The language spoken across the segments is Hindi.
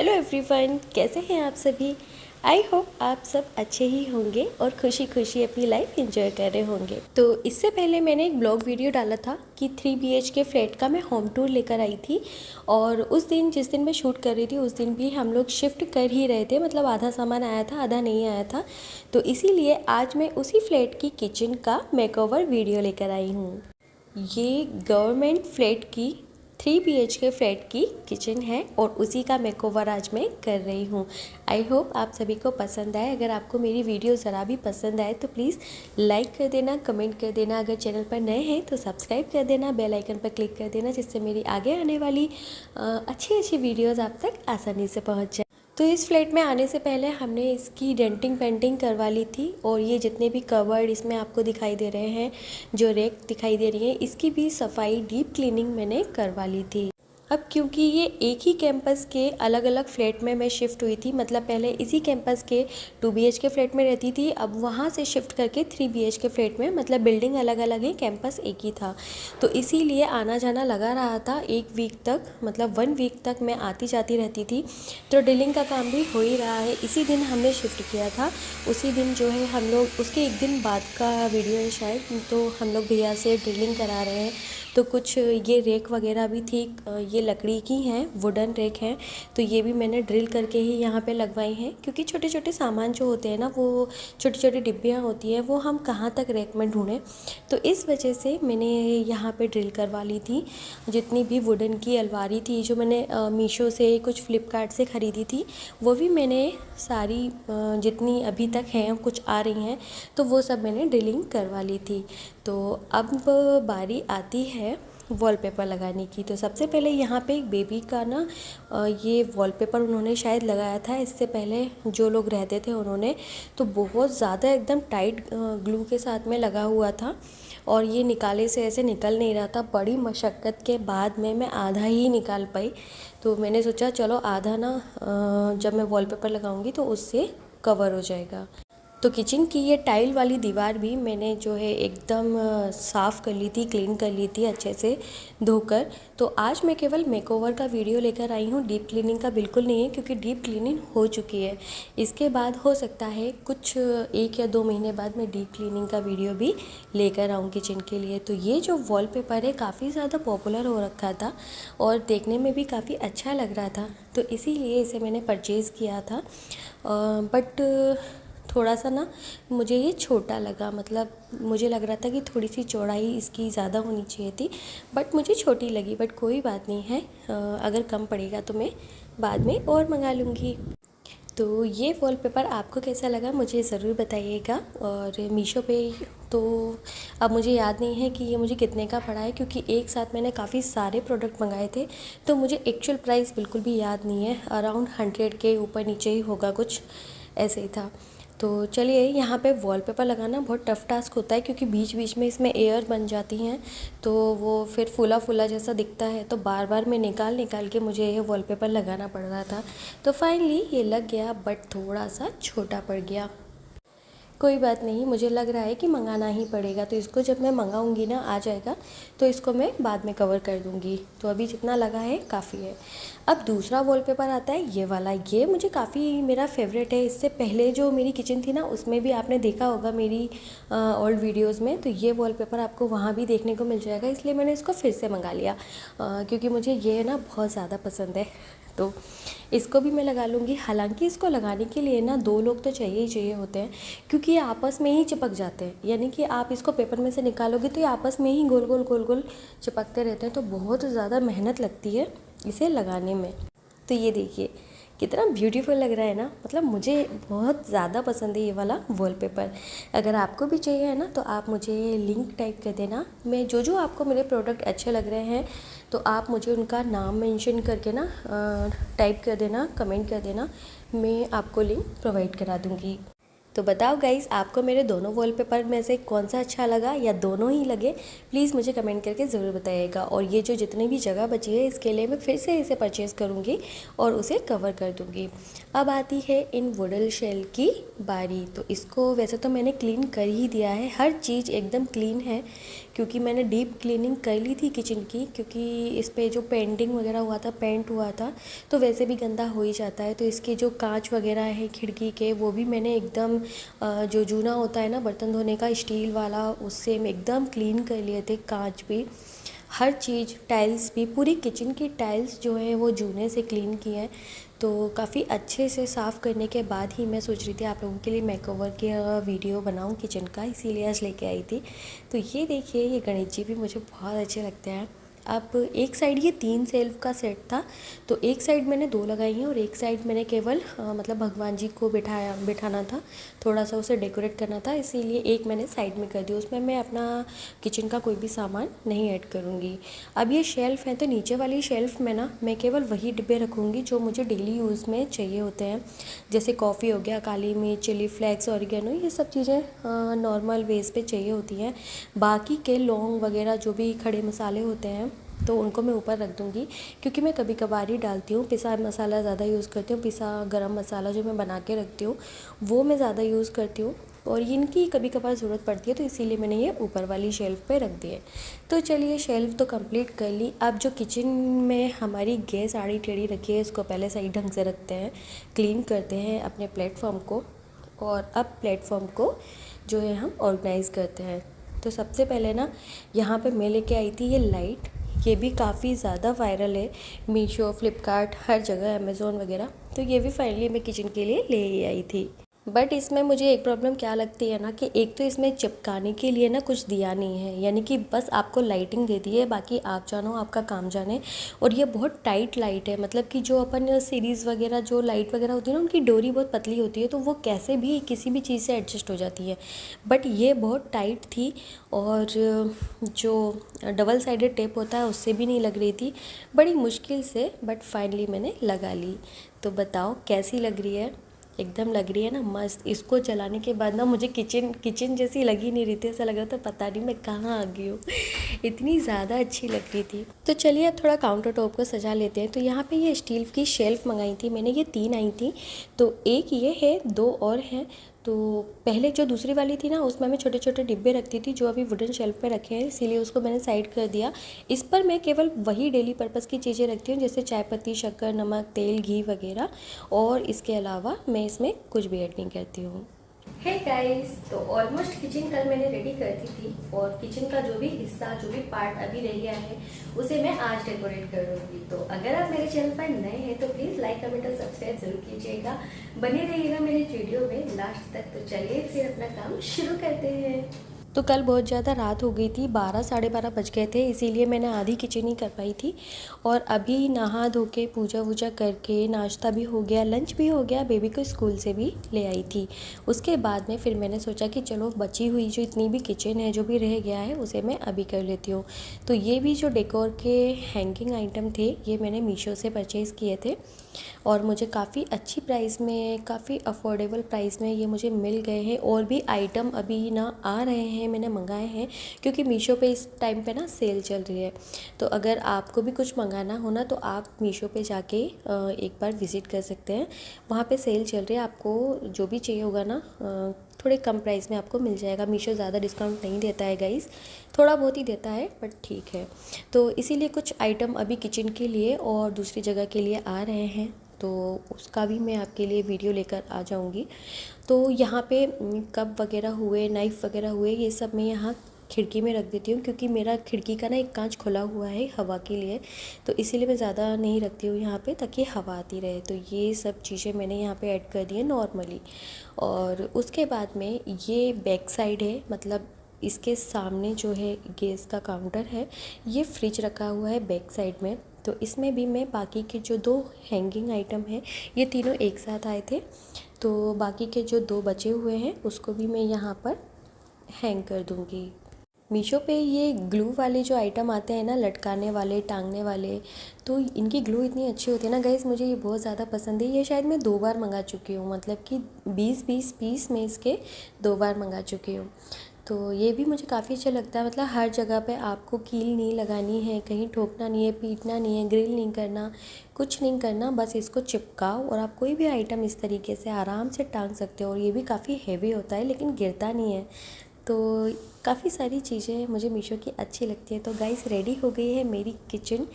हेलो एवरीवन, कैसे हैं आप सभी। आई होप आप सब अच्छे ही होंगे और खुशी खुशी अपनी लाइफ एंजॉय कर रहे होंगे। तो इससे पहले मैंने एक ब्लॉग वीडियो डाला था कि 3 BHK फ्लैट का मैं होम टूर लेकर आई थी। और उस दिन जिस दिन मैं शूट कर रही थी उस दिन भी हम लोग शिफ्ट कर ही रहे थे, मतलब आधा सामान आया था आधा नहीं आया था। तो इसीलिए आज मैं उसी फ्लैट की किचन का मेकओवर वीडियो लेकर आई हूँ। ये गवर्नमेंट फ्लैट की 3 BHK फ्लैट की किचन है और उसी का मेकओवर आज मैं कर रही हूँ। आई होप आप सभी को पसंद आए। अगर आपको मेरी वीडियो ज़रा भी पसंद आए तो प्लीज़ लाइक कर देना, कमेंट कर देना। अगर चैनल पर नए हैं तो सब्सक्राइब कर देना, बेल आइकन पर क्लिक कर देना, जिससे मेरी आगे आने वाली अच्छी अच्छी वीडियोज़ आप तक आसानी से पहुँच जाए। तो इस फ्लैट में आने से पहले हमने इसकी डेंटिंग पेंटिंग करवा ली थी और ये जितने भी कवर्ड इसमें आपको दिखाई दे रहे हैं, जो रैक दिखाई दे रही है, इसकी भी सफाई डीप क्लीनिंग मैंने करवा ली थी। अब क्योंकि ये एक ही कैंपस के अलग अलग फ्लैट में मैं शिफ्ट हुई थी, मतलब पहले इसी कैंपस के 2 BHK फ्लैट में रहती थी, अब वहाँ से शिफ्ट करके 3 BHK फ्लैट में, मतलब बिल्डिंग अलग अलग है, कैंपस एक ही था। तो इसीलिए आना जाना लगा रहा था 1 वीक तक, मतलब 1 वीक तक मैं आती जाती रहती थी। तो ड्रिलिंग का काम भी हो ही रहा है। इसी दिन हमने शिफ्ट किया था, उसी दिन जो है हम लोग, उसके एक दिन बाद का वीडियो है शायद, तो हम लोग भैया से ड्रिलिंग करा रहे हैं। तो कुछ ये रेक वगैरह भी थी, ये लकड़ी की हैं, वुडन रेक हैं, तो ये भी मैंने ड्रिल करके ही यहाँ पे लगवाई हैं। क्योंकि छोटे छोटे सामान जो होते हैं ना, वो छोटी छोटी डिब्बियाँ होती हैं, वो हम कहाँ तक रेक में ढूंढें, तो इस वजह से मैंने यहाँ पे ड्रिल करवा ली थी। जितनी भी वुडन की अलमारी थी जो मैंने मीशो से, कुछ फ्लिपकार्ट से ख़रीदी थी, वो भी मैंने सारी जितनी अभी तक हैं, कुछ आ रही हैं, तो वो सब मैंने ड्रिलिंग करवा ली थी। तो अब बारी आती है वॉलपेपर लगाने की। तो सबसे पहले यहाँ पे एक बेबी का ना ये वॉलपेपर उन्होंने शायद लगाया था इससे पहले, जो लोग रहते थे उन्होंने, तो बहुत ज़्यादा एकदम टाइट ग्लू के साथ में लगा हुआ था और ये निकाले से ऐसे निकल नहीं रहा था। बड़ी मशक्क़त के बाद में मैं आधा ही निकाल पाई। तो मैंने सोचा चलो आधा ना जब मैं वॉलपेपर लगाऊंगी तो उससे कवर हो जाएगा। तो किचन की ये टाइल वाली दीवार भी मैंने जो है एकदम साफ़ कर ली थी, क्लीन कर ली थी अच्छे से धोकर। तो आज मैं केवल मेकओवर का वीडियो लेकर आई हूँ, डीप क्लीनिंग का बिल्कुल नहीं है, क्योंकि डीप क्लीनिंग हो चुकी है। इसके बाद हो सकता है कुछ 1 या 2 महीने बाद मैं डीप क्लीनिंग का वीडियो भी लेकर आऊँ किचन के लिए। तो ये जो वॉलपेपर है काफ़ी ज़्यादा पॉपुलर हो रखा था और देखने में भी काफ़ी अच्छा लग रहा था, तो इसीलिए इसे मैंने परचेज़ किया था। बट थोड़ा सा ना मुझे ये छोटा लगा, मतलब मुझे लग रहा था कि थोड़ी सी चौड़ाई इसकी ज़्यादा होनी चाहिए थी, बट मुझे छोटी लगी। बट कोई बात नहीं है, अगर कम पड़ेगा तो मैं बाद में और मंगा लूँगी। तो ये वॉलपेपर आपको कैसा लगा मुझे ज़रूर बताइएगा। और मीशो पे तो अब मुझे याद नहीं है कि ये मुझे कितने का पड़ा है, क्योंकि एक साथ मैंने काफ़ी सारे प्रोडक्ट मंगाए थे, तो मुझे एक्चुअल प्राइस बिल्कुल भी याद नहीं है। अराउंड 100 के ऊपर नीचे ही होगा, कुछ ऐसे ही था। तो चलिए, यहाँ पे वॉलपेपर लगाना बहुत टफ़ टास्क होता है, क्योंकि बीच बीच में इसमें एयर बन जाती हैं, तो वो फिर फूला फूला जैसा दिखता है, तो बार बार मैं निकाल निकाल के मुझे ये वॉलपेपर लगाना पड़ रहा था। तो फाइनली ये लग गया, बट थोड़ा सा छोटा पड़ गया। कोई बात नहीं, मुझे लग रहा है कि मंगाना ही पड़ेगा, तो इसको जब मैं मंगाऊंगी ना, आ जाएगा, तो इसको मैं बाद में कवर कर दूंगी। तो अभी जितना लगा है काफ़ी है। अब दूसरा वॉलपेपर आता है ये वाला, ये मुझे काफ़ी मेरा फेवरेट है। इससे पहले जो मेरी किचन थी ना, उसमें भी आपने देखा होगा मेरी ओल्ड वीडियोज़ में, तो ये वॉलपेपर आपको वहाँ भी देखने को मिल जाएगा, इसलिए मैंने इसको फिर से मंगा लिया, क्योंकि मुझे ये ना बहुत ज़्यादा पसंद है। तो इसको भी मैं लगा लूँगी। हालांकि इसको लगाने के लिए ना 2 लोग तो चाहिए ही चाहिए होते हैं, क्योंकि ये आपस में ही चिपक जाते हैं। यानी कि आप इसको पेपर में से निकालोगे तो ये आपस में ही गोल गोल गोल गोल चिपकते रहते हैं, तो बहुत ज़्यादा मेहनत लगती है इसे लगाने में। तो ये देखिए कितना ब्यूटीफुल लग रहा है ना, मतलब मुझे बहुत ज़्यादा पसंद है ये वाला वॉलपेपर। अगर आपको भी चाहिए है ना, तो आप मुझे लिंक टाइप कर देना। मैं जो जो आपको मेरे प्रोडक्ट अच्छे लग रहे हैं, तो आप मुझे उनका नाम मेंशन करके ना टाइप कर देना, कमेंट कर देना, मैं आपको लिंक प्रोवाइड करा दूँगी। तो बताओ गाइस, आपको मेरे दोनों वॉलपेपर में से कौन सा अच्छा लगा या दोनों ही लगे, प्लीज़ मुझे कमेंट करके ज़रूर बताइएगा। और ये जो जितनी भी जगह बची है इसके लिए मैं फिर से इसे परचेज़ करूँगी और उसे कवर कर दूँगी। अब आती है इन वुडन शेल की बारी। तो इसको वैसे तो मैंने क्लीन कर ही दिया है, हर चीज़ एकदम क्लीन है क्योंकि मैंने डीप क्लीनिंग कर ली थी किचन की, क्योंकि इस पर जो पेंटिंग वगैरह हुआ था, पेंट हुआ था, तो वैसे भी गंदा हो ही जाता है। तो इसके जो कांच वगैरह है खिड़की के, वो भी मैंने एकदम जो जूना होता है ना बर्तन धोने का स्टील वाला, उससे मैं एकदम क्लीन कर लिए थे। कांच भी, हर चीज़, टाइल्स भी, पूरी किचन की टाइल्स जो है वो जूने से क्लीन की हैं। तो काफ़ी अच्छे से साफ़ करने के बाद ही मैं सोच रही थी आप लोगों के लिए मेकओवर की वीडियो बनाऊं किचन का, इसीलिए आज लेके आई थी। तो ये देखिए, ये गणेश जी भी मुझे बहुत अच्छे लगते हैं। अब एक साइड ये 3 शेल्फ का सेट था, तो एक साइड मैंने 2 लगाई हैं और एक साइड मैंने केवल मतलब भगवान जी को बिठाना था, थोड़ा सा उसे डेकोरेट करना था, इसीलिए एक मैंने साइड में कर दी। उसमें मैं अपना किचन का कोई भी सामान नहीं ऐड करूँगी। अब ये शेल्फ़ है, तो नीचे वाली शेल्फ़ में ना मैं केवल वही डिब्बे रखूँगी जो मुझे डेली यूज़ में चाहिए होते हैं, जैसे कॉफ़ी हो गया, काली मिर्च, चिली फ्लेक्स, ऑरिगेनो, ये सब चीज़ें नॉर्मल बेस पे चाहिए होती हैं। बाकी के लौंग वगैरह जो भी खड़े मसाले होते हैं तो उनको मैं ऊपर रख दूँगी, क्योंकि मैं कभी कभार ही डालती हूँ। पिसा मसाला ज़्यादा यूज़ करती हूँ, पिसा गरम मसाला जो मैं बना के रखती हूँ वो मैं ज़्यादा यूज़ करती हूँ, और इनकी कभी कभार ज़रूरत पड़ती है, तो इसीलिए मैंने ये ऊपर वाली शेल्फ़ पे रख दिए। तो चलिए, शेल्फ़ तो कंप्लीट कर ली। अब जो किचन में हमारी गैस आड़ी टेढ़ी रखी है, इसको पहले सही ढंग से रखते हैं, क्लीन करते हैं अपने प्लेटफॉर्म को, और अब प्लेटफॉर्म को जो है हम ऑर्गेनाइज़ करते हैं। तो सबसे पहले ना यहाँ पे मैं लेके आई थी ये लाइट, ये भी काफ़ी ज़्यादा वायरल है, मीशो, फ्लिपकार्ट, हर जगह, अमेज़ोन वगैरह। तो ये भी फाइनली मैं किचन के लिए ले ही आई थी। बट इसमें मुझे एक प्रॉब्लम क्या लगती है ना, कि एक तो इसमें चिपकाने के लिए ना कुछ दिया नहीं है, यानी कि बस आपको लाइटिंग दे दी है, बाकी आप जानो आपका काम जाने। और ये बहुत टाइट लाइट है, मतलब कि जो अपन सीरीज़ वगैरह जो लाइट वगैरह होती है ना, उनकी डोरी बहुत पतली होती है, तो वो कैसे भी किसी भी चीज़ से एडजस्ट हो जाती है। बट ये बहुत टाइट थी, और जो डबल साइडेड टेप होता है उससे भी नहीं लग रही थी, बड़ी मुश्किल से, बट फाइनली मैंने लगा ली। तो बताओ कैसी लग रही है? एकदम लग रही है ना मस्त। इसको चलाने के बाद ना मुझे किचन जैसी लगी नहीं रही थी, ऐसा लग रहा था पता नहीं मैं कहाँ आ गई हूँ, इतनी ज़्यादा अच्छी लग रही थी। तो चलिए अब थोड़ा काउंटर टॉप को सजा लेते हैं। तो यहाँ पे ये स्टील की शेल्फ़ मंगाई थी मैंने, ये 3 आई थी, तो एक ये है, 2 और हैं। तो पहले जो दूसरी वाली थी ना, उसमें मैं छोटे छोटे डिब्बे रखती थी जो अभी वुडन शेल्फ पे रखे हैं, इसीलिए उसको मैंने साइड कर दिया। इस पर मैं केवल वही डेली पर्पज़ की चीज़ें रखती हूँ, जैसे चाय पत्ती, शक्कर, नमक, तेल, घी वगैरह, और इसके अलावा मैं इसमें कुछ भी ऐड नहीं करती हूँ। हे गाइस, तो ऑलमोस्ट किचन कल मैंने रेडी कर दी थी, और किचन का जो भी हिस्सा, जो भी पार्ट अभी रह गया है, उसे मैं आज डेकोरेट करूँगी। तो अगर आप मेरे चैनल पर नए हैं तो प्लीज़ लाइक, कमेंट और सब्सक्राइब जरूर कीजिएगा, बने रहिएगा मेरे वीडियो में लास्ट तक। तो चलिए फिर अपना काम शुरू करते हैं। तो कल बहुत ज़्यादा रात हो गई थी, 12 साढ़े 12 बज गए थे, इसीलिए मैंने आधी किचन ही कर पाई थी। और अभी नहा धो के पूजा वूजा करके नाश्ता भी हो गया, लंच भी हो गया, बेबी को स्कूल से भी ले आई थी। उसके बाद में फिर मैंने सोचा कि चलो बची हुई जो इतनी भी किचन है, जो भी रह गया है, उसे मैं अभी कर लेती हूँ। तो ये भी जो डेकोर के हैंगिंग आइटम थे, ये मैंने मीशो से परचेज़ किए थे, और मुझे काफ़ी अच्छी प्राइस में, काफ़ी अफोर्डेबल प्राइस में ये मुझे मिल गए हैं। और भी आइटम अभी ना आ रहे हैं, मैंने मंगाए हैं, क्योंकि मीशो पे इस टाइम पे ना सेल चल रही है। तो अगर आपको भी कुछ मंगाना हो ना, तो आप मीशो पे जाके एक बार विज़िट कर सकते हैं, वहाँ पे सेल चल रही है। आपको जो भी चाहिए होगा ना, थोड़े कम प्राइस में आपको मिल जाएगा। मीशो ज़्यादा डिस्काउंट नहीं देता है गाइस, थोड़ा बहुत ही देता है, बट ठीक है। तो इसीलिए कुछ आइटम अभी किचन के लिए और दूसरी जगह के लिए आ रहे हैं, तो उसका भी मैं आपके लिए वीडियो लेकर आ जाऊंगी। तो यहाँ पे कप वगैरह हुए, नाइफ़ वगैरह हुए, ये सब मैं यहाँ खिड़की में रख देती हूँ, क्योंकि मेरा खिड़की का ना एक कांच खुला हुआ है हवा के लिए, तो इसीलिए मैं ज़्यादा नहीं रखती हूँ यहाँ पे, ताकि हवा आती रहे। तो ये सब चीज़ें मैंने यहाँ पे ऐड कर दी है नॉर्मली। और उसके बाद में ये बैक साइड है, मतलब इसके सामने जो है गैस का काउंटर है, ये फ्रिज रखा हुआ है बैक साइड में। तो इसमें भी मैं बाकी के जो 2 हैंगिंग आइटम हैं, ये तीनों एक साथ आए थे, तो बाकी के जो 2 बचे हुए हैं उसको भी मैं यहाँ पर हैंग कर दूँगी। मीशो पे ये ग्लू वाले जो आइटम आते हैं ना, लटकाने वाले, टांगने वाले, तो इनकी ग्लू इतनी अच्छी होती है ना गाइस, मुझे ये बहुत ज़्यादा पसंद है। ये शायद मैं 2 बार मंगा चुकी हूँ, मतलब कि 20-20 पीस में इसके 2 बार मंगा चुकी हूँ। तो ये भी मुझे काफ़ी अच्छा लगता है, मतलब हर जगह पे आपको कील नहीं लगानी है, कहीं ठोकना नहीं है, पीटना नहीं है, ग्रिल नहीं करना, कुछ नहीं करना, बस इसको चिपकाओ और आप कोई भी आइटम इस तरीके से आराम से टांग सकते हो। और ये भी काफ़ी हेवी होता है लेकिन गिरता नहीं है। तो काफ़ी सारी चीज़ें मुझे मीशो की अच्छी लगती है। तो गाइस रेडी हो गई है मेरी किचन,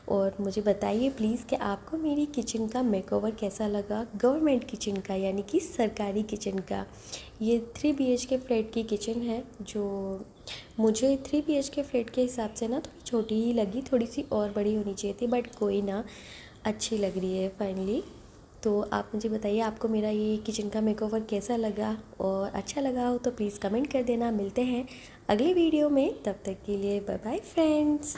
और मुझे बताइए प्लीज़ कि आपको मेरी किचन का मेकओवर कैसा लगा, गवर्नमेंट किचन का यानी कि सरकारी किचन का। ये 3 BHK फ्लैट की किचन है, जो मुझे 3 BHK फ्लैट के हिसाब से ना थोड़ी छोटी ही लगी, थोड़ी सी और बड़ी होनी चाहिए थी, बट कोई ना, अच्छी लग रही है फाइनली। तो आप मुझे बताइए आपको मेरा ये किचन का मेकओवर कैसा लगा, और अच्छा लगा हो तो प्लीज़ कमेंट कर देना। मिलते हैं अगली वीडियो में, तब तक के लिए बाय बाय फ्रेंड्स।